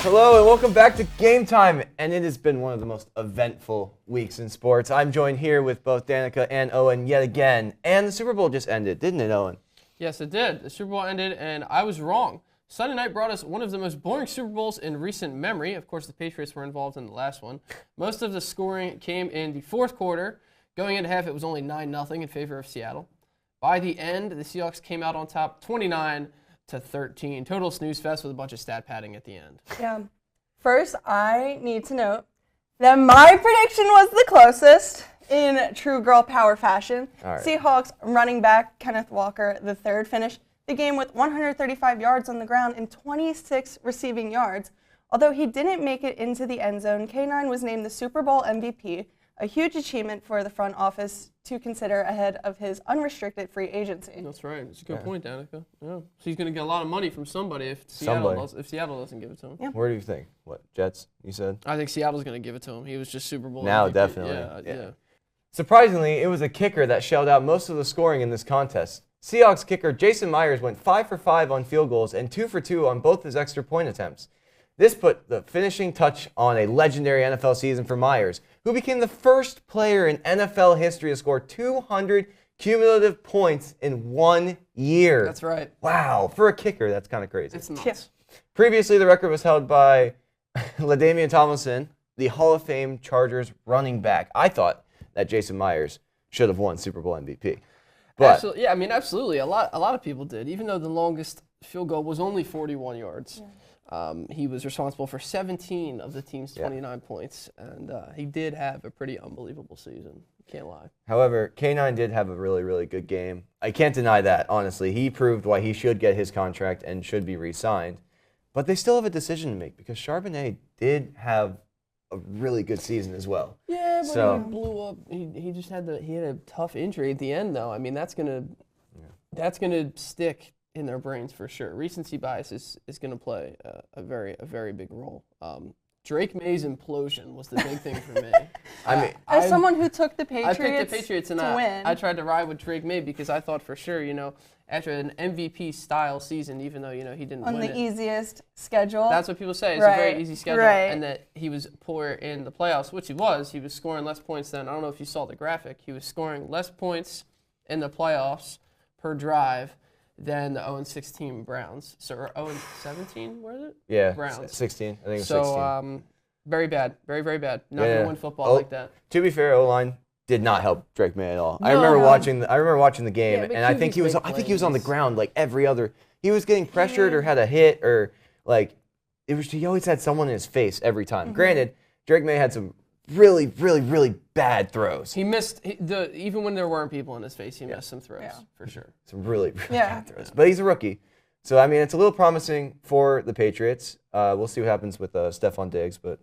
Hello and welcome back to Game Time, and it has been one of the most eventful weeks in sports. I'm joined here with both Danica and Owen yet again, and the Super Bowl just ended, didn't it, Owen? Yes, it did. The Super Bowl ended, and I was wrong. Sunday night brought us one of the most boring Super Bowls in recent memory. Of course, the Patriots were involved in the last one. Most of the scoring came in the fourth quarter. Going into half, it was only 9-0 in favor of Seattle. By the end, the Seahawks came out on top 29-13. Total snooze fest with a bunch of stat padding at the end. Yeah. First, I need to note that my prediction was the closest in true girl power fashion. Right. Seahawks running back Kenneth Walker III finished the game with 135 yards on the ground and 26 receiving yards. Although he didn't make it into the end zone, K9 was named the Super Bowl MVP, a huge achievement for the front office to consider ahead of his unrestricted free agency. That's right. It's a good point, Danica. Yeah. So he's going to get a lot of money from somebody if Seattle doesn't give it to him. Yeah. Where do you think? What, Jets, you said? I think Seattle's going to give it to him. He was just Super Bowl Now, MVP. definitely. Yeah. Surprisingly, it was a kicker that shelled out most of the scoring in this contest. Seahawks kicker Jason Myers went 5 for 5 on field goals and 2 for 2 on both his extra point attempts. This put the finishing touch on a legendary NFL season for Myers, who became the first player in NFL history to score 200 cumulative points in 1 year. That's right. Wow. For a kicker, that's kind of crazy. It's nuts. Yeah. Previously, the record was held by LaDainian Tomlinson, the Hall of Fame Chargers running back. I thought that Jason Myers should have won Super Bowl MVP. But Absolutely. Yeah, I mean, absolutely. A lot of people did, even though the longest field goal was only 41 yards. Yeah. He was responsible for 17 of the team's 29 points, and he did have a pretty unbelievable season. Can't lie. However, K9 did have a really, really good game. I can't deny that, honestly. He proved why he should get his contract and should be re-signed. But they still have a decision to make because Charbonnet did have a really good season as well. Yeah, but he blew up. He just had a tough injury at the end, though. I mean, that's gonna stick in their brains for sure. Recency bias is going to play a very big role. Drake May's implosion was the big thing for me. As someone who took the Patriots, I picked the Patriots and to win. I tried to ride with Drake May because I thought for sure, after an MVP style season, even though he didn't win on the easiest schedule. That's what people say. It's a very easy schedule, and that he was poor in the playoffs, which he was. He was scoring less points than, I don't know if you saw the graphic. He was scoring less points in the playoffs per drive than the 0-16 Browns. So, or 0-17, were it? Yeah, Browns. 16. I think it was 16. So, very bad. Very bad. Not going to win football like that. To be fair, O-line did not help Drake May at all. I remember watching the game, and I think he was on the ground like every other. He was getting pressured or had a hit or like he always had someone in his face every time. Mm-hmm. Granted, Drake May had some really bad throws. He missed even when there weren't people in his face. He missed some throws for sure. Some really bad throws. But he's a rookie, so I mean it's a little promising for the Patriots. We'll see what happens with Stephon Diggs, but.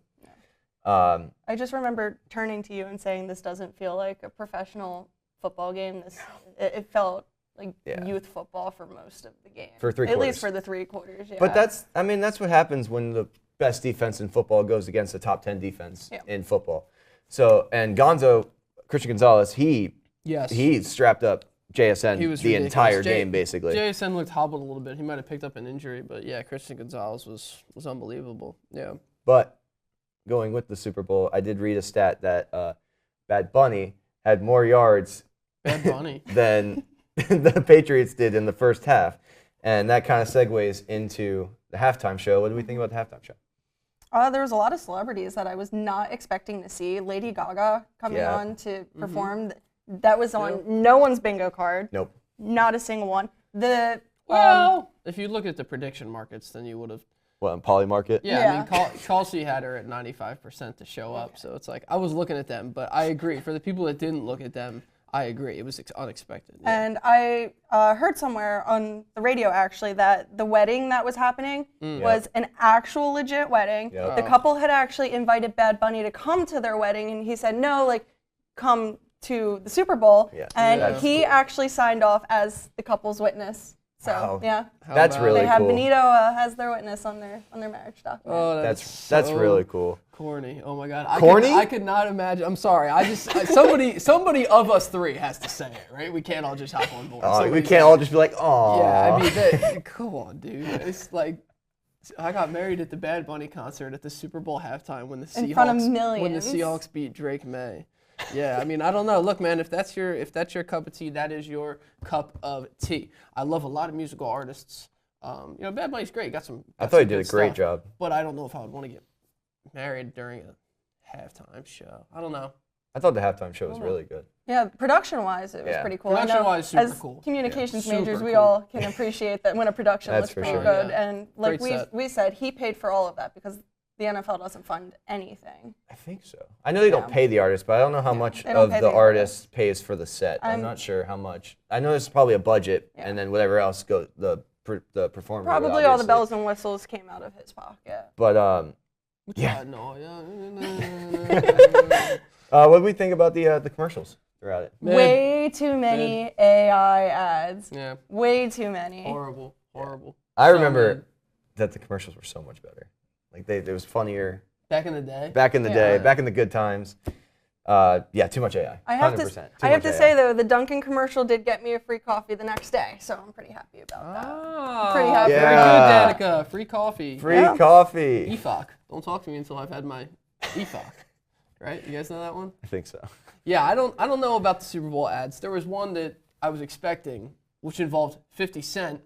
I just remember turning to you and saying this doesn't feel like a professional football game. It felt like youth football for most of the game. For 3 quarters. At least for the 3 quarters, yeah. But that's what happens when the best defense in football goes against the top 10 defense in football. So, and Christian Gonzalez, he strapped up JSN the entire game, basically. JSN looked hobbled a little bit. He might have picked up an injury, but yeah, Christian Gonzalez was unbelievable. Yeah. But going with the Super Bowl, I did read a stat that Bad Bunny had more yards than the Patriots did in the first half. And that kind of segues into the halftime show. What do we think about the halftime show? There was a lot of celebrities that I was not expecting to see. Lady Gaga coming on to perform. That was on no one's bingo card. Nope. Not a single one. If you look at the prediction markets, then you would have. What, in Poly Market? Yeah. I mean, Chelsea had her at 95% to show up, so it's like, I was looking at them, but I agree. For the people that didn't look at them, I agree. It was unexpected. Yeah. And I heard somewhere on the radio, actually, that the wedding that was happening was an actual legit wedding. Yep. The couple had actually invited Bad Bunny to come to their wedding, and he said, no, come to the Super Bowl. Yeah. And he actually signed off as the couple's witness. So that's really cool. They have Benito as their witness on their marriage document. Oh, that's really cool. Corny. Oh my God. Corny? I could not imagine. I'm sorry. Somebody of us three has to say it, right? We can't all just hop on board. We can't all just be like, oh. Yeah, I mean, come on, dude. It's like I got married at the Bad Bunny concert at the Super Bowl halftime when the In front of millions. When the Seahawks beat Drake May. Yeah, I mean, I don't know. Look, man, if that's your cup of tea, that is your cup of tea. I love a lot of musical artists. Bad Bunny's great. I thought he did a great job. But I don't know if I would want to get married during a halftime show. I don't know. I thought the halftime show was really good. Yeah, production-wise, it was pretty cool. Production-wise, super cool. As communications majors, we all can appreciate that when a production looks pretty good. Yeah. And like we said, he paid for all of that because the NFL doesn't fund anything. I think so. I know they don't pay the artist, but I don't know how much of the artist pays for the set. I'm not sure how much. I know there's probably a budget, and then whatever else goes the performer. Probably all the bells and whistles came out of his pocket. But yeah. What do we think about the commercials throughout it? Way too many AI ads. Yeah. Way too many. Horrible. I remember that the commercials were so much better. Like it was funnier. Back in the day. Back in the good times. Too much AI. I have to say though, the Dunkin' commercial did get me a free coffee the next day, so I'm pretty happy about that. Oh, Pretty happy. Very good, Danica. Free coffee. Free coffee. EFOC. Don't talk to me until I've had my EFOC. Right? You guys know that one? I think so. Yeah, I don't know about the Super Bowl ads. There was one that I was expecting, which involved 50 Cent,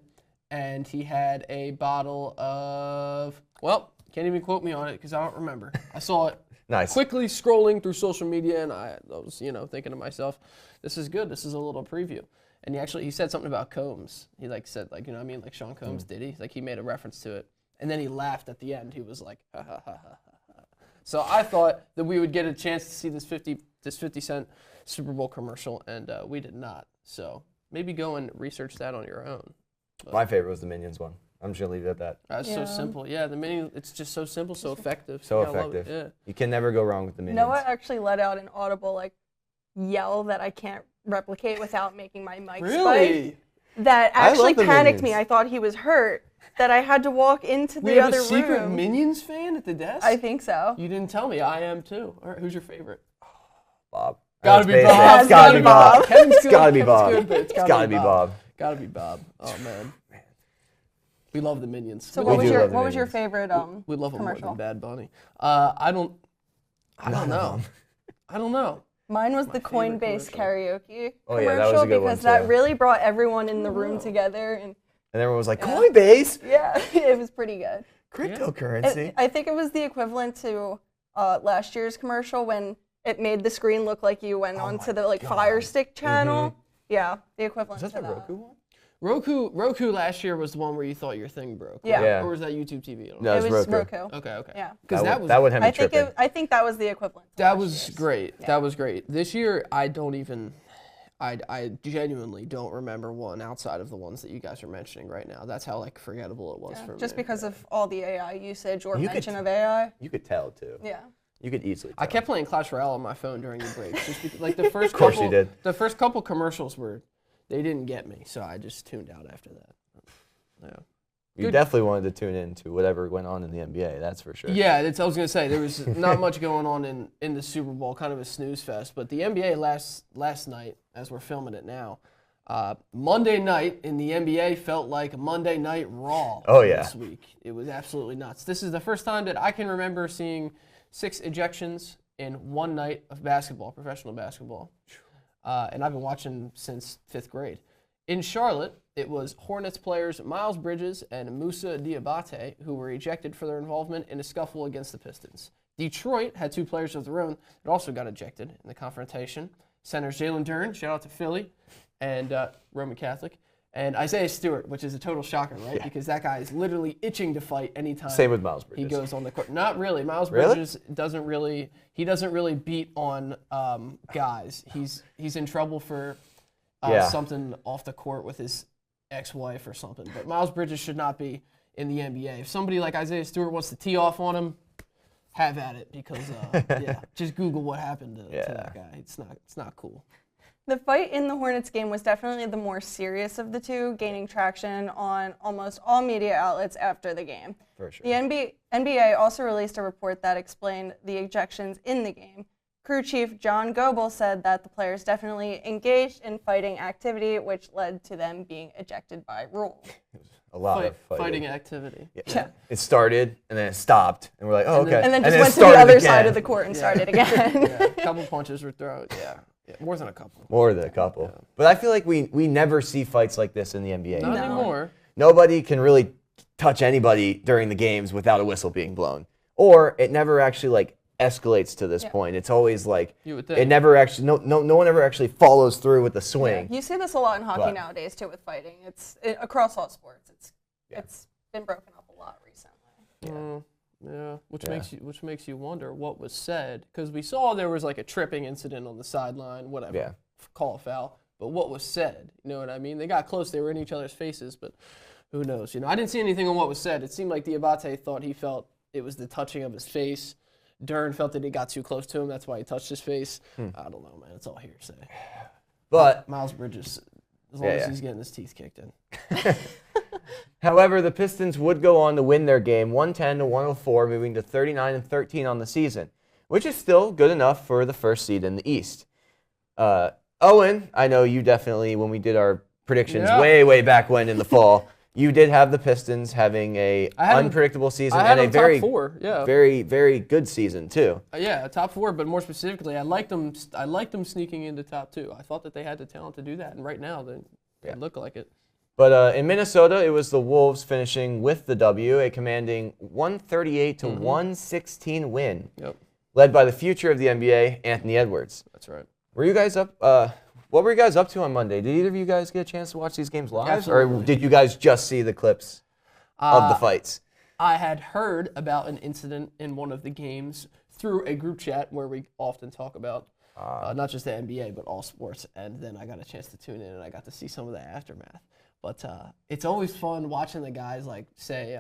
and he had a bottle of, well, can't even quote me on it because I don't remember. I saw it nice. Quickly scrolling through social media, and I was, thinking to myself, this is good. This is a little preview. And he said something about Combs. He said like Sean Combs did he? Like he made a reference to it. And then he laughed at the end. He was like, ha ha ha ha. So I thought that we would get a chance to see this 50 Cent Super Bowl commercial, and we did not. So maybe go and research that on your own. But my favorite was the Minions one. I'm just going to leave it at that. That's so simple. Yeah, the Minions, it's just so simple, so effective. So effective. Yeah. You can never go wrong with the Minions. Noah actually let out an audible yell that I can't replicate without making my mic spike. That actually panicked me. I thought he was hurt. That I had to walk into the other room. We have a secret Minions fan at the desk? I think so. You didn't tell me. I am too. All right, who's your favorite? Bob. Gotta be Bob. It's gotta be Bob. It's gotta be Bob. It's gotta be Bob. Gotta be Bob. Oh man. We love the Minions. So what was your favorite we love them more commercial? than Bad Bunny. I don't know. I don't know. Mine was the Coinbase karaoke that commercial was a good one, because that too. really brought everyone in the room together and everyone was like, Coinbase? Yeah, it was pretty good. Cryptocurrency? I think it was the equivalent to last year's commercial when it made the screen look like you went onto the Fire Stick channel. Yeah, the equivalent Was that to the that. Roku one? Roku last year was the one where you thought your thing broke. Yeah. Yeah. Or was that YouTube TV? I don't No, know. It was Roku. Okay. Yeah. Because that would have me tripping. I think that was the equivalent. to That last was year's. great. Yeah. That was great. This year, I genuinely don't remember one outside of the ones that you guys are mentioning right now. That's how forgettable it was for me. Just because of all the AI usage or You mention could- of AI. You could tell, too. Yeah. You could easily tell. I kept playing Clash Royale on my phone during the breaks. Just because, the first Of course couple, you did. The first couple commercials they didn't get me, so I just tuned out after that. Yeah. You definitely wanted to tune in to whatever went on in the NBA, that's for sure. Yeah, I was going to say, there was not much going on in the Super Bowl, kind of a snooze fest. But the NBA last night, as we're filming it now, Monday night in the NBA felt like Monday Night Raw this week. It was absolutely nuts. This is the first time that I can remember seeing 6 ejections in one night of basketball, professional basketball. And I've been watching since 5th grade. In Charlotte, it was Hornets players Miles Bridges and Moussa Diabate who were ejected for their involvement in a scuffle against the Pistons. Detroit had 2 players of their own that also got ejected in the confrontation. Centers Jalen Duren, shout out to Philly, and Roman Catholic, and Isaiah Stewart, which is a total shocker, right? Yeah. Because that guy is literally itching to fight anytime. Same with Miles Bridges. He goes on the court. Not really. Miles Bridges doesn't really beat on guys. He's in trouble for something off the court with his ex-wife or something. But Miles Bridges should not be in the NBA. If somebody like Isaiah Stewart wants to tee off on him, have at it, because just Google what happened to that guy. It's not cool. The fight in the Hornets game was definitely the more serious of the two, gaining traction on almost all media outlets after the game. For sure. The NBA also released a report that explained the ejections in the game. Crew Chief John Goebel said that the players definitely engaged in fighting activity, which led to them being ejected by rule. A lot of fighting activity. Yeah. It started and then it stopped, and we're like, oh, okay. And then just it went to the started other again. side of the court and started again. A couple punches were thrown. Yeah, more than a couple. More than a couple. Yeah. But I feel like we never see fights like this in the NBA. Not anymore. Nobody can really touch anybody during the games without a whistle being blown. Or it never actually like escalates to this point. It's always like you would think. It never actually no one ever actually follows through with the swing. Yeah. You see this a lot in hockey nowadays too with fighting. It's across all sports. It's been broken up a lot recently. Which makes you wonder what was said, because we saw there was like a tripping incident on the sideline, whatever. Yeah. Call a foul, but what was said? You know what I mean? They got close. They were in each other's faces, but who knows? You know, I didn't see anything on what was said. It seemed like Diabate thought he felt it was the touching of his face. Dern felt that he got too close to him. That's why he touched his face. I don't know, man. It's all hearsay. But Miles Bridges, as long as he's getting his teeth kicked in. However, the Pistons would go on to win their game 110-104, moving to 39-13 on the season, which is still good enough for the first seed in the East. Owen, I know you definitely, when we did our predictions way back when in the fall, you did have the Pistons having a unpredictable season and a very, very good season too. Top 4, but more specifically, I liked them sneaking into top 2. I thought that they had the talent to do that, and right now they look like it. But in Minnesota, it was the Wolves finishing with the W, a commanding 138-116 win, led by the future of the NBA, Anthony Edwards. That's right. Were you guys up? What were you guys up to on Monday? Did either of you guys get a chance to watch these games live, Absolutely. or did you guys just see the clips of the fights? I had heard about an incident in one of the games through a group chat where we often talk about not just the NBA but all sports, and then I got a chance to tune in and I got to see some of the aftermath. But it's always fun watching the guys like say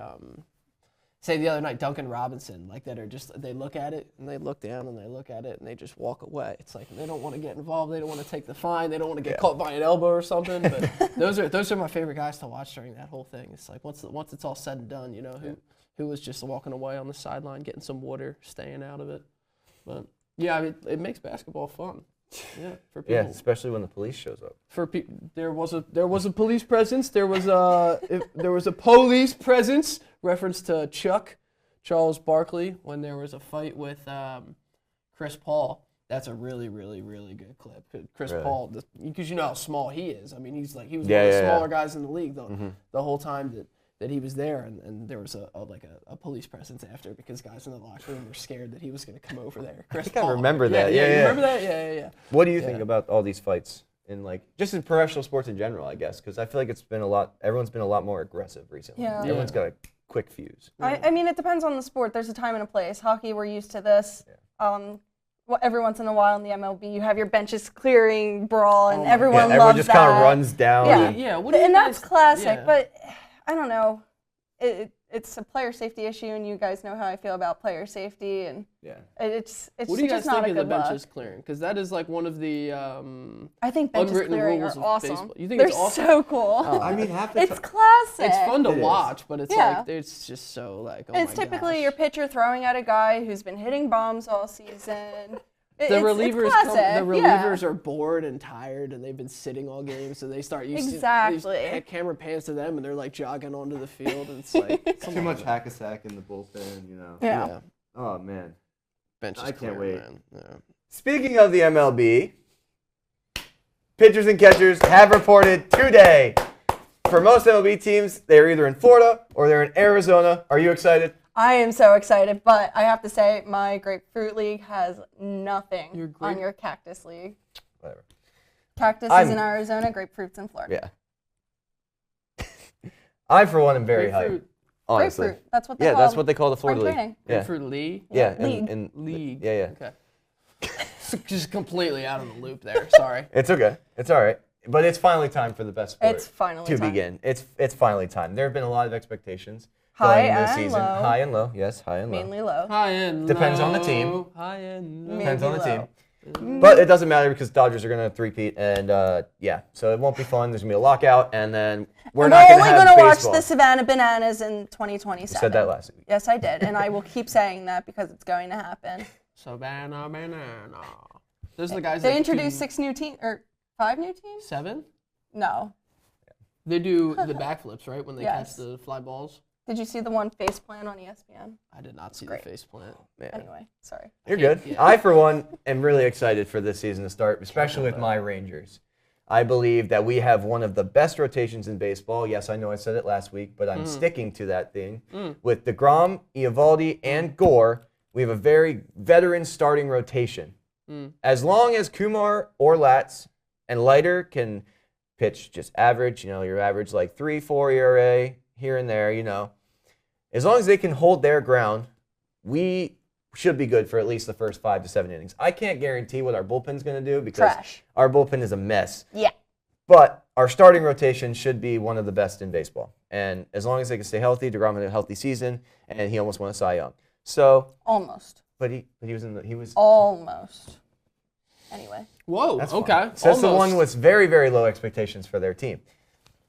the other night Duncan Robinson, like that are just, they look at it and they look down and they look at it and they just walk away. It's like they don't want to get involved, they don't want to take the fine, they don't want to get caught by an elbow or something. But those are my favorite guys to watch during that whole thing. It's like once it's all said and done, you know, who was just walking away on the sideline, getting some water, staying out of it. But yeah, I mean, it makes basketball fun. Yeah, for people. Yeah, especially when the police shows up. There was a police presence. There was a police presence. Reference to Charles Barkley when there was a fight with Chris Paul. That's a really, really, really good clip. Chris Paul, because you know how small he is. I mean, he was one of the smaller guys in the league the whole time that he was there, and there was a police presence after because guys in the locker room were scared that he was going to come over there. Chris Paul. I remember that. Yeah, you remember that? Yeah. What do you think about all these fights in just in professional sports in general? I guess because I feel like everyone's been a lot more aggressive recently. Yeah. Everyone's got a quick fuse. I mean, it depends on the sport. There's a time and a place. Hockey, we're used to this. Every once in a while in the MLB, you have your benches clearing brawl, and everyone loves everyone just that. kind of runs down. And that's classic. But I don't know. It's a player safety issue, and you guys know how I feel about player safety, and it's what do you guys just not think a of the good benches look. clearing? Because that is like one of the I think benches unwritten clearing rules are of awesome. baseball. You think They're it's awesome? so cool. I mean, half the It's classic. It's fun to It is. watch, but it's like it's just so like oh It's typically gosh. your pitcher throwing at a guy who's been hitting bombs all season. The relievers classic, are bored and tired, and they've been sitting all game, so they start using Exactly. camera pans to them, and they're like jogging onto the field, and it's like too much hack a sack in the bullpen, you know. Yeah. Oh man, benches I can't clear, wait. Man. Yeah. Speaking of the MLB, pitchers and catchers have reported today. For most MLB teams, they're either in Florida or they're in Arizona. Are you excited? I am so excited, but I have to say my Grapefruit League has nothing on your Cactus League. Whatever. Cactus is in Arizona, Grapefruit's in Florida. Yeah. I, for one, am very hyped. Honestly. Grapefruit, that's what they call that's what they call the Florida spring League. training. Grapefruit League? Yeah. League. Yeah. Okay. Just completely out of the loop there. Sorry. It's okay. It's all right. But it's finally time for the best sport It's finally to time. begin. It's finally time. There have been a lot of expectations High going into the and season. low. High and low. Yes, high and low. Mainly low. High and Depends low. on the team. High and low. Depends on the Mainly team. But it doesn't matter because Dodgers are going to three-peat, and so it won't be fun. There's going to be a lockout, and then we're not going to have only going to watch baseball. the Savannah Bananas in 2027. You said that last week. Yes, I did, and I will keep saying that because it's going to happen. Savannah Banana. Those are the guys They introduced 6 new teams, or 5 new teams? 7? No. They do the backflips, right, when they Yes. catch the fly balls? Did you see the one face plant on ESPN? I did not see Great. the face plant. Man. Anyway, sorry. You're good. Yeah. I, for one, am really excited for this season to start, especially with my Rangers. I believe that we have one of the best rotations in baseball. Yes, I know I said it last week, but I'm sticking to that thing. With DeGrom, Eovaldi, and Gore, we have a very veteran starting rotation. As long as Kumar or Latz and Leiter can pitch just average, your average like 3-4 ERA here and there, as long as they can hold their ground, we should be good for at least the first 5 to 7 innings. I can't guarantee what our bullpen's going to do because our bullpen is a mess. Yeah. But our starting rotation should be one of the best in baseball. And as long as they can stay healthy, DeGrom had a healthy season, and he almost won a Cy Young. So Almost. But he was Almost. Anyway. Whoa, That's okay. fine. So that's the one with very, very low expectations for their team.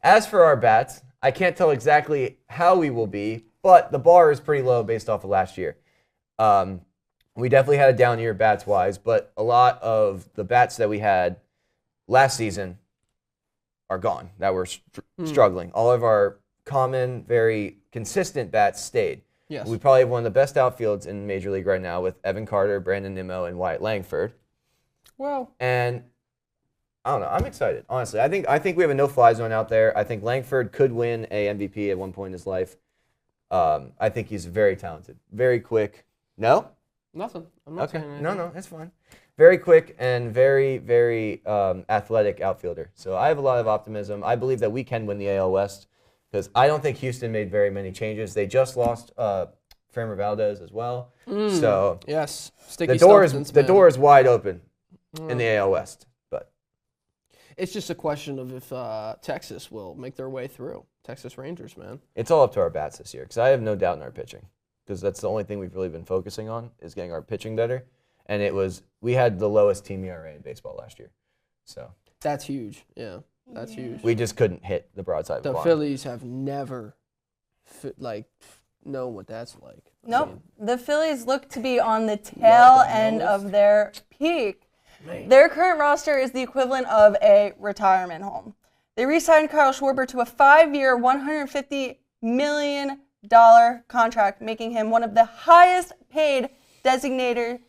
As for our bats, I can't tell exactly how we will be, but the bar is pretty low based off of last year. We definitely had a down year bats-wise, but a lot of the bats that we had last season are gone, that were struggling. All of our common, very consistent bats stayed. Yes. We probably have one of the best outfields in Major League right now with Evan Carter, Brandon Nimmo, and Wyatt Langford. Well, And I don't know. I'm excited, honestly. I think we have a no-fly zone out there. I think Langford could win a MVP at one point in his life. I think he's very talented, very quick. No? nothing. I'm not saying anything. No, it's fine. Very quick and very, very athletic outfielder. So I have a lot of optimism. I believe that we can win the AL West because I don't think Houston made very many changes. They just lost Framber Valdez as well. So yes, sticky the door is wide open in the AL West. But it's just a question of if Texas will make their way through. Texas Rangers, man. it's all up to our bats this year because I have no doubt in our pitching because that's the only thing we've really been focusing on is getting our pitching better. And we had the lowest team ERA in baseball last year. So That's huge. Yeah, that's huge. we just couldn't hit the broadside of the The barn. Phillies have never, known what that's like. Nope. The Phillies look to be on the tail end of their peak. Man. Their current roster is the equivalent of a retirement home. They re-signed Kyle Schwarber to a 5-year, $150 million contract, making him one of the highest paid designated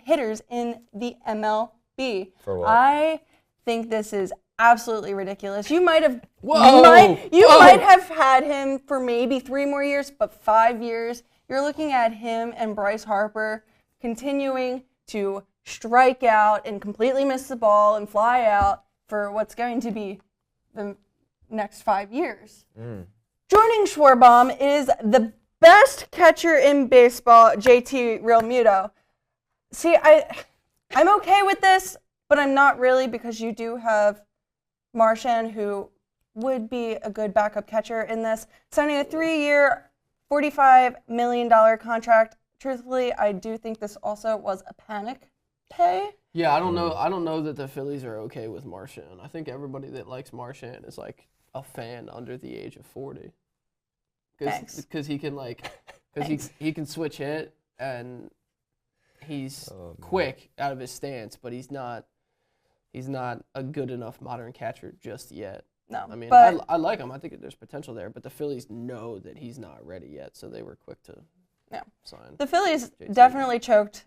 hitters in the MLB. For what? I think this is absolutely ridiculous. You might have Whoa! might have had him for maybe 3 more years, but 5 years. You're looking at him and Bryce Harper continuing to strike out and completely miss the ball and fly out for what's going to be the next 5 years. Joining Schwarbaum is the best catcher in baseball, JT Realmuto. See, I'm okay with this, but I'm not really because you do have Marchand, who would be a good backup catcher in this, signing a 3-year, $45 million contract. Truthfully, I do think this also was a panic pay. Yeah, I don't know. I don't know that the Phillies are okay with Marchand. I think everybody that likes Marchand is like a fan under the age of 40. Because he can he can switch hit and he's quick out of his stance, but he's not a good enough modern catcher just yet. No, I mean, but I like him. I think there's potential there, but the Phillies know that he's not ready yet, so they were quick to sign. the Phillies JT. definitely choked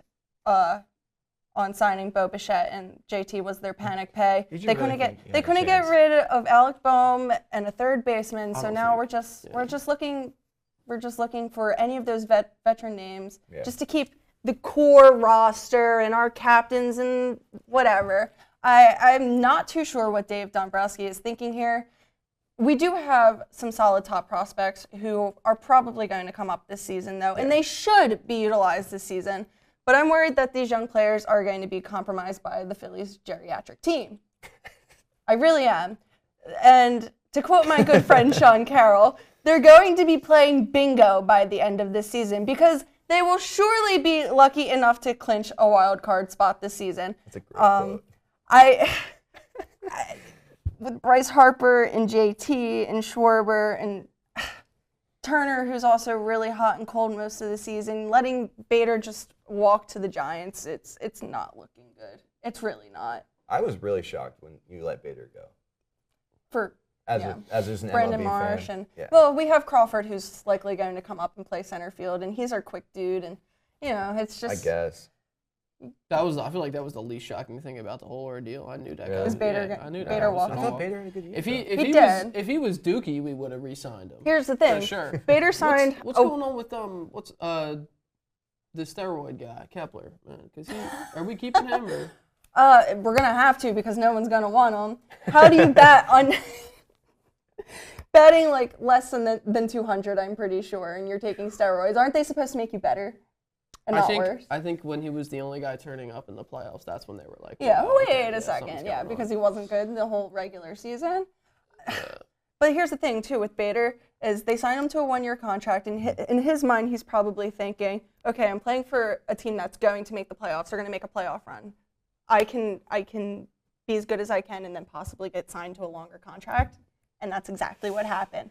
on signing Bo Bichette, and JT was their panic pay. They couldn't get rid of Alec Boehm and a third baseman, so now we're just looking for any of those veteran names just to keep the core roster and our captains and whatever. I'm not too sure what Dave Dombrowski is thinking here. We do have some solid top prospects who are probably going to come up this season, though, and they should be utilized this season. But I'm worried that these young players are going to be compromised by the Phillies' geriatric team. I really am. And to quote my good friend Sean Carroll, they're going to be playing bingo by the end of this season because they will surely be lucky enough to clinch a wild card spot this season. That's a great quote. With Bryce Harper and JT and Schwarber and Turner, who's also really hot and cold most of the season, letting Bader just walk to the Giants, it's not looking good. It's really not. I was really shocked when you let Bader go. As an Brandon MLB Marsh fan. well, we have Crawford, who's likely going to come up and play center field, and he's our quick dude, and it's just. I guess. I feel like that was the least shocking thing about the whole ordeal. I knew that guy. Was Bader? I knew Bader that. walked. I thought Bader had a good year. If he was Dookie, we would have re-signed him. Here's the thing. For sure. Bader signed. What's going on with the steroid guy, Kepler? Are we keeping him or? We're gonna have to because no one's gonna want him. How do you bet on betting like less than 200? I'm pretty sure, and you're taking steroids. Aren't they supposed to make you better and not worse? I think when he was the only guy turning up in the playoffs, that's when they were like, yeah, oh, wait a second, yeah, because he wasn't good the whole regular season. But here's the thing too with Bader is they signed him to a 1-year contract, and in his mind he's probably thinking, okay, I'm playing for a team that's going to make the playoffs. They're going to make a playoff run. I can be as good as I can and then possibly get signed to a longer contract. And that's exactly what happened.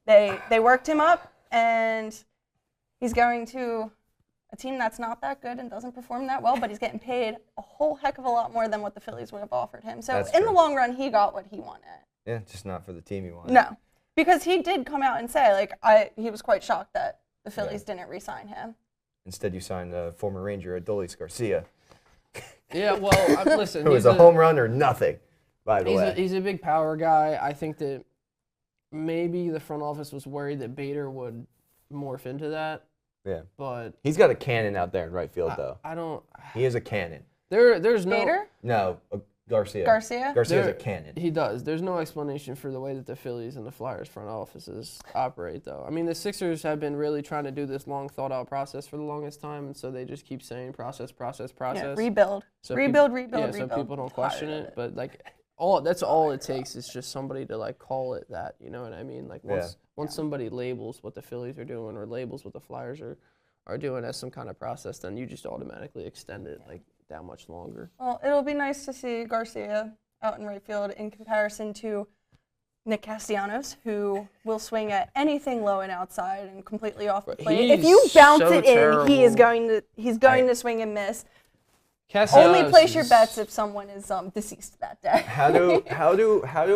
They worked him up, and he's going to a team that's not that good and doesn't perform that well, but he's getting paid a whole heck of a lot more than what the Phillies would have offered him. So in the long run, he got what he wanted. Yeah, just not for the team he wanted. No, because he did come out and say, he was quite shocked that the Phillies didn't re-sign him. Instead, you signed former Ranger Adolis Garcia. Yeah, well, listen. It was a home run or nothing, by the way. He's a big power guy. I think that maybe the front office was worried that Bader would morph into that. Yeah. But he's got a cannon out there in right field, though. I don't. He is a cannon. There's no. Bader? No, Garcia. Garcia's a cannon. He does. There's no explanation for the way that the Phillies and the Flyers front offices operate, though. I mean, the Sixers have been really trying to do this long, thought-out process for the longest time, and so they just keep saying process. Yeah, rebuild. So rebuild. So people don't question it, but that's all it takes is just somebody to call it that. You know what I mean? Once somebody labels what the Phillies are doing or labels what the Flyers are doing as some kind of process, then you just automatically extend it that much longer. Well, it'll be nice to see Garcia out in right field in comparison to Nick Castellanos, who will swing at anything low and outside and completely off the plate. If you bounce it in, he's going to swing and miss. Only place your bets if someone is deceased that day. How do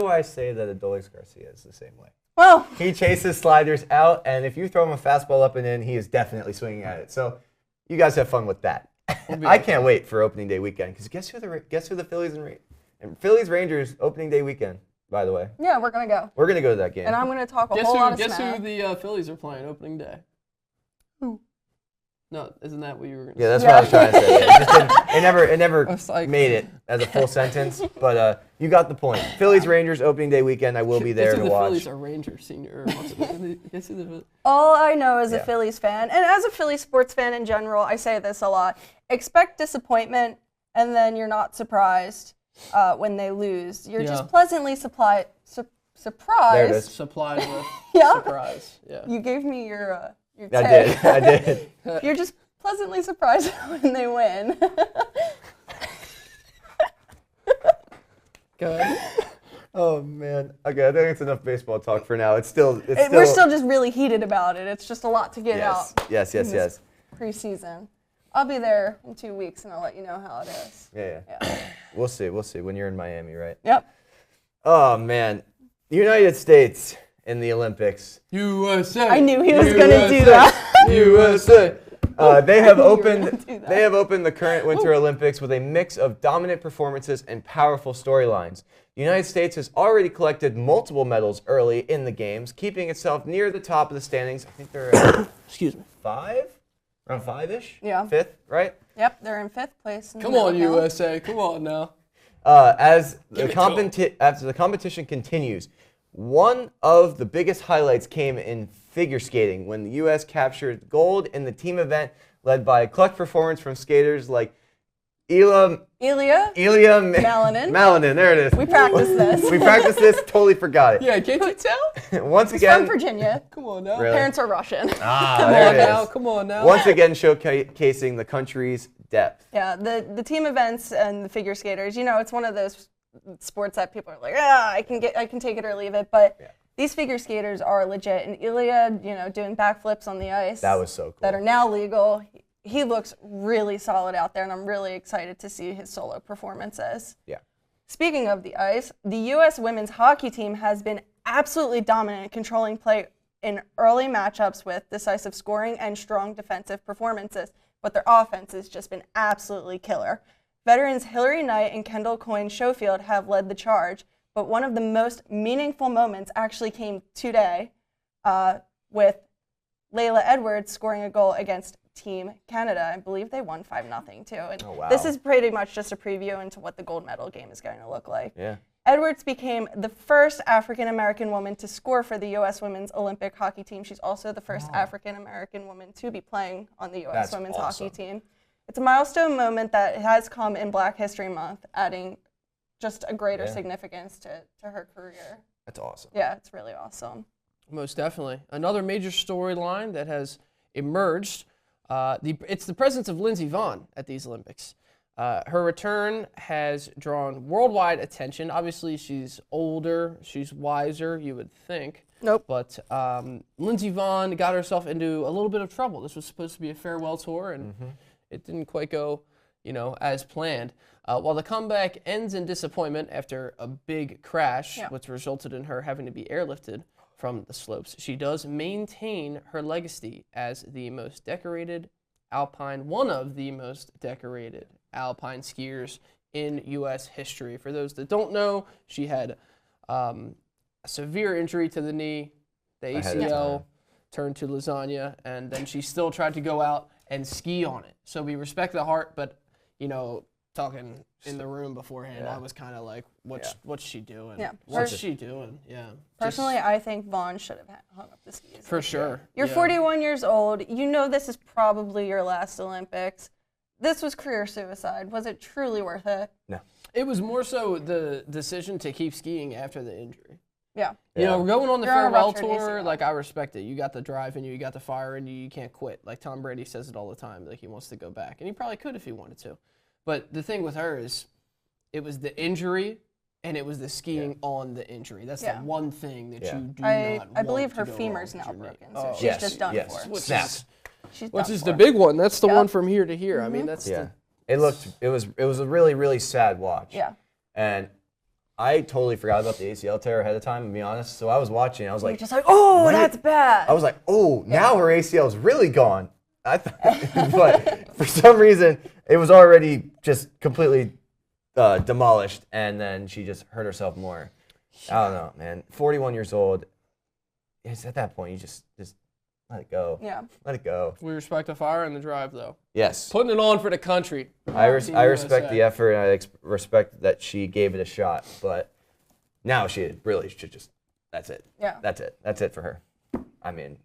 I say that Adolis Garcia is the same way? Well, he chases sliders out, and if you throw him a fastball up and in, he is definitely swinging at it. So you guys have fun with that. I can't wait for opening day weekend because guess who the Phillies and Phillies Rangers opening day weekend, by the way. Yeah, we're gonna go. We're gonna go to that game. And I'm gonna talk a whole lot of smack. Guess who the Phillies are playing opening day? Who? No, isn't that what you were gonna say? Yeah, that's what I was trying to say. It never made it as a full sentence, but you got the point. Phillies Rangers opening day weekend. I will be there to watch. The Phillies are Rangers senior. Guess who the All I know as a Phillies fan, and as a Phillies sports fan in general, I say this a lot: expect disappointment, and then you're not surprised when they lose. You're just pleasantly surprised. There it is. Supplied with surprise. Yeah. You gave me your I did. You're just pleasantly surprised when they win. Go ahead. Oh man. Okay, I think it's enough baseball talk for now. We're still just really heated about it. It's just a lot to get out. Yes. Preseason. I'll be there in 2 weeks and I'll let you know how it is. Yeah. We'll see when you're in Miami, right? Yep. Oh man. United States in the Olympics. USA. I knew he was going to do that. USA. They have opened the current Winter Olympics with a mix of dominant performances and powerful storylines. The United States has already collected multiple medals early in the games, keeping itself near the top of the standings. I think they're at around 5-ish? Yeah. 5th, right? Yep, they're in 5th place. Come on, USA. Come on now. As the competition continues, one of the biggest highlights came in figure skating when the U.S. captured gold in the team event led by a clutch performance from skaters like Ilya Malinin. There it is. We practiced this. Totally forgot it. Yeah, can't you tell? Once He's again, from Virginia. Come on now. Really? Parents are Russian. Come on now. Once again, showcasing the country's depth. Yeah, the team events and the figure skaters. It's one of those sports that people are like, I can take it or leave it, but. Yeah. These figure skaters are legit, and Ilya, doing backflips on the ice. That was so cool. That are now legal. he looks really solid out there, and I'm really excited to see his solo performances. Yeah. Speaking of the ice, the U.S. women's hockey team has been absolutely dominant, controlling play in early matchups with decisive scoring and strong defensive performances, but their offense has just been absolutely killer. Veterans Hillary Knight and Kendall Coyne-Schofield have led the charge, but one of the most meaningful moments actually came today with Layla Edwards scoring a goal against Team Canada. I believe they won 5-0 too. And this is pretty much just a preview into what the gold medal game is going to look like. Yeah. Edwards became the first African-American woman to score for the U.S. women's Olympic hockey team. She's also the first African-American woman to be playing on the U.S. women's hockey team. It's a milestone moment that has come in Black History Month, adding just a greater significance to her career. That's awesome. Yeah, it's really awesome. Most definitely. Another major storyline that has emerged, it's the presence of Lindsey Vonn at these Olympics. Her return has drawn worldwide attention. Obviously, she's older, she's wiser, you would think. Nope. But Lindsey Vonn got herself into a little bit of trouble. This was supposed to be a farewell tour, and it didn't quite go, as planned. While the comeback ends in disappointment after a big crash, which resulted in her having to be airlifted from the slopes, she does maintain her legacy as the most decorated one of the most decorated alpine skiers in U.S. history. For those that don't know, she had a severe injury to the knee, the ACL turned to lasagna, and then she still tried to go out and ski on it. So we respect the heart, but, talking in the room beforehand, I was kind of like, what's she doing? Yeah. What's she doing? Yeah. Personally, I think Vonn should have hung up the skis. For sure. You're 41 years old. You know this is probably your last Olympics. This was career suicide. Was it truly worth it? No. It was more so the decision to keep skiing after the injury. Yeah. Going on the You're on a farewell ruptured tour, ACL. like, I respect it. You got the drive in you, you got the fire in you, you can't quit. Like, Tom Brady says it all the time, like, he wants to go back. And he probably could if he wanted to. But the thing with her is, it was the injury, and it was the skiing on the injury. That's the one thing that you do not I believe want her to go femur's wrong now with your knee. broken, so she's just done for. Which is the big one. That's the one from here to here. I mean, that's It was a really, really sad watch. Yeah. And I totally forgot about the ACL tear ahead of time, to be honest. So I was watching, I was like, You're just like, oh, that's bad. I was like, oh, now her ACL is really gone. But for some reason, it was already just completely demolished, and then she just hurt herself more. I don't know, man. 41 years old. It's at that point, you just let it go. Yeah. Let it go. We respect the fire and the drive, though. Yes. Putting it on for the country. I respect the effort, and I respect that she gave it a shot. But now she really should just, that's it. Yeah. That's it. That's it for her. I mean,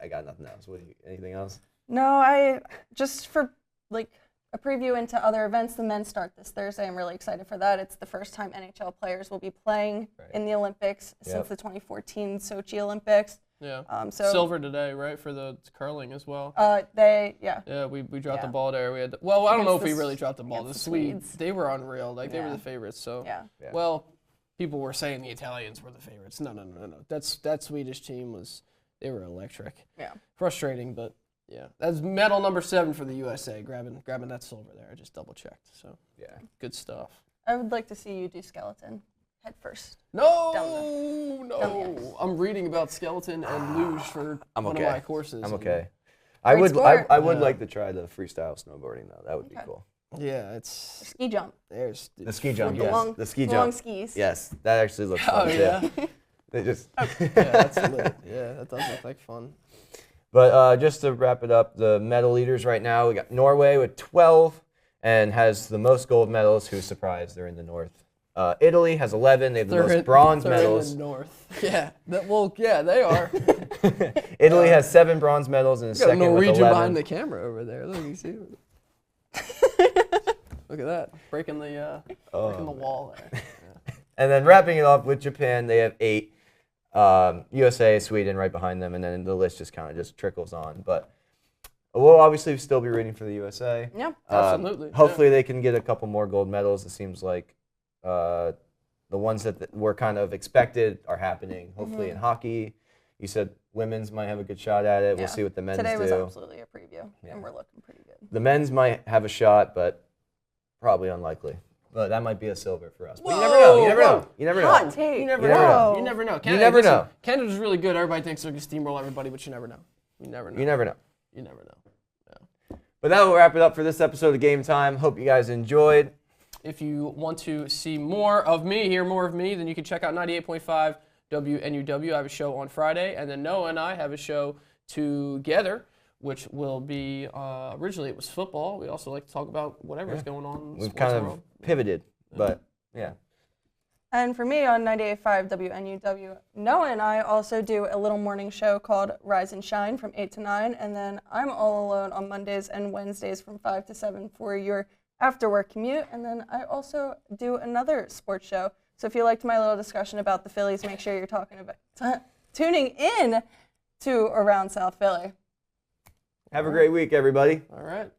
I got nothing else. Anything else? No, just for like a preview into other events, the men start this Thursday. I'm really excited for that. It's the first time NHL players will be playing in the Olympics since the 2014 Sochi Olympics. Yeah. So silver today, right, for the curling as well. Yeah, we dropped the ball there. We had I don't know if we really dropped the ball. The the Swedes, they were unreal. Like they were the favorites. So well, people were saying the Italians were the favorites. No. That Swedish team they were electric. Yeah. Frustrating, but yeah. That's medal number 7 for the USA. Grabbing that silver there. I just double checked. So good stuff. I would like to see you do skeleton head first. No. I'm reading about skeleton and luge for one of my courses. I'm okay. I would like to try the freestyle snowboarding though. That would be cool. Yeah, it's ski jump. There's the ski jump. Yes, the ski jump. Long skis. Yes, that actually looks fun. Yeah. They just. That's lit. Yeah, that does look like fun. But just to wrap it up, the medal leaders right now, we got Norway with 12 and has the most gold medals. Who's surprised? They're in the north. Italy has 11. They have the most bronze medals. In the north. Yeah. They are. Italy has 7 bronze medals and is second with 11. Norwegian behind the camera over there. Look, you see. Look at that, breaking the wall there. Yeah. And then wrapping it up with Japan, they have 8. USA, Sweden right behind them, and then the list just kind of just trickles on. But we'll obviously still be rooting for the USA. Yeah, absolutely. Hopefully they can get a couple more gold medals. It seems like the ones that were kind of expected are happening. Hopefully in hockey, You said women's might have a good shot at it. We'll see what the men's do. Today was absolutely a preview, and we're looking pretty good. The men's might have a shot, but probably unlikely. But that might be a silver for us. But you never know. You never know. You never know. Hot take. You never You never know. know. You never know. You never know. Canada's really good. Everybody thinks they're going to steamroll everybody, but you never know. You never know. You never know. You never know. But that will wrap it up for this episode of Game Time. Hope you guys enjoyed. If you want to see more of me, hear more of me, then you can check out 98.5 WNUW. I have a show on Friday, and then Noah and I have a show together, which will be, originally it was football. We also like to talk about whatever's going on in the We've sports kind of world. pivoted, but yeah. And for me on 98.5 WNUW, Noah and I also do a little morning show called Rise and Shine from 8 to 9, and then I'm all alone on Mondays and Wednesdays from 5 to 7 for your after-work commute, and then I also do another sports show. So if you liked my little discussion about the Phillies, make sure you're tuning in to Around South Philly. Have a great week, everybody. All right.